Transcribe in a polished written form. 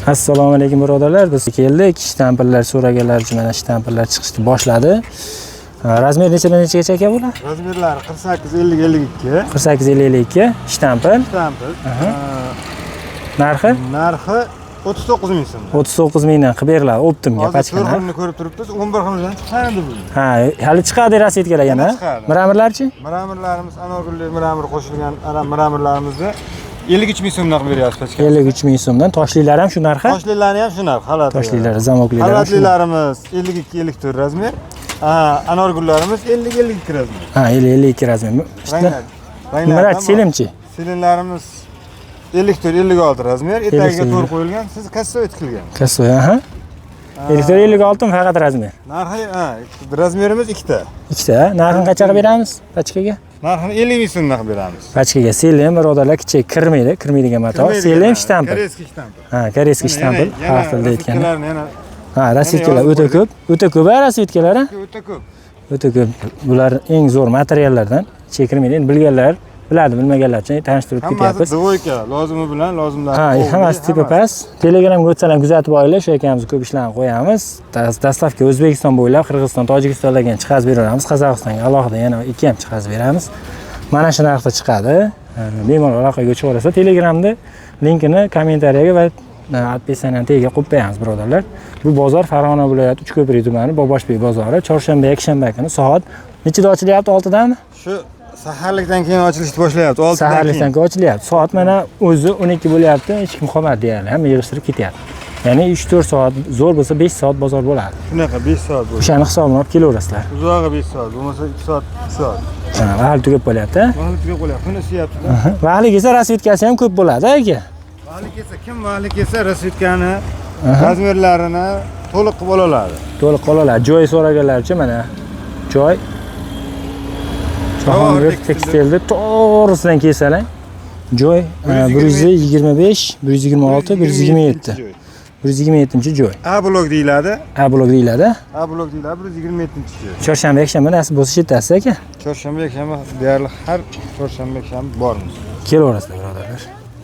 Assalomu alaykum birodarlar. Biz keldik. Shtamplar so'raganlar uchun mana shtamplar chiqishni boshladi. Razmer nechadan nechaga ekan bular? Razmerlari 48-50-52. 48-52 shtampl. Shtampl. Narxi? Narxi 39 ming so'm. 39 mingdan qilib beriladi. Optimga pachka narx. Hozir ko'rib turibmiz. 11 xildan chiqadi bu. Ha, hali chiqadi rasvetkalar yana. Miramirlarchi? Miramirlarimiz Anorgulli miramir qo'shilgan miramirlarimizda 53 ming so'mdan qilib beryapmiz pachka. 53 ming so'mdan. Toshlilar ham shu narxi? Toshlilarni ham shu narx, xalat. Toshlilar, zamoklilar. Xalatlilarimiz 52-54 razmer. Anorgullarimiz 50-52 razmer. Ha, 50-52 razmer. Mirat selimchi? Selimlarimiz 54-56 razmer. Etagiga to'r qo'yilgan, siz kassoy tikilgan. Kassoy, aha. 54-56 faqat razmer. Narxi, razmerimiz ikkita. Ikkita. Narxini qanchaga beramiz pachkaga? Narxini 50 ming so'mdan qilib beramiz. Pachkaga selim, birodarlar, kichik kirmaydigan mato. Selim shtampl. Koreyskiy shtampl. Ha, koreyskiy shtampl. Xalq tilida aytganda. Yana Ha, rasvetkalar o'ta ko'p. O'ta ko'p rasvetkalar, ha? o'ta ko'p. O'ta ko'p. Bular eng zo'r materiallardan. Chekirmaydi. Endi bilganlar biladi, bilmaganlar uchun tanishtirib ketyapmiz. Hammasi dvoyka, lozimi bilan lozimlar. Ha, hammasi tipi past. Telegramga o'tsalar kuzatib olinglar, shu akamiz ko'p ishlarni qo'yamiz. Dastavka O'zbekiston bo'ylab, Qirg'iziston, Tojikistonlarga chiqazib beramiz. Qozog'istonga alohida yana 2 ham chiqazib beramiz. Mana shu narxda chiqadi. Bemalol aloqaga o'chib olasiz. Telegramda linkini kommentariyaga va podpisaniyani tagiga qo'yib qo'yamiz, birodarlar. Bu bozor Farg'ona viloyati Uchko'prik tumani Boboshbek bozori. Chorshanba, yakshanba kuni soat nechida ochilyapti? 6 dami? Shu saharlikdan keyin ochilishni boshlayapti. 6 dan keyin. Saharlikdan keyin ochilyapti. Soat mana o'zi 12 bo'lyapti. Hech kim qolmadi deyarli. Hamma yig'ishtirib ketyapti. Ya'ni 3-4 soat, zo'r bo'lsa 5 soat bozor bo'ladi. Shunaqa 5 soat bo'ladi. O'shani hisobini olib kelaverasizlar. Uzog'i 5 soat, bo'lmasa 2 soat, 2 soat. Ha, hali tugab qolyapti. Vali tugab qolyapti. Buni siyapti-da. Vali kelsa rasvetkasi ham ko'p bo'ladi, aka. Vali kelsa rasvetkani, razmerlarini to'liq qilib oladi. To'liq qoladi. Joy so'raganlar uchun mana joy. Jahongir tekstilda to'g'risidan kelsalar, joy 125, 126, 127. 127-joy. A blok deyiladi. A blok deyiladi. A blok deyiladi, 127-joy. Chorshanba, yakshanba nasib bo'lsa chetasiz aka. Chorshanba, yakshanba deyarli har chorshanba, yakshanba bormiz. Kelaverasizlar, birodarlar.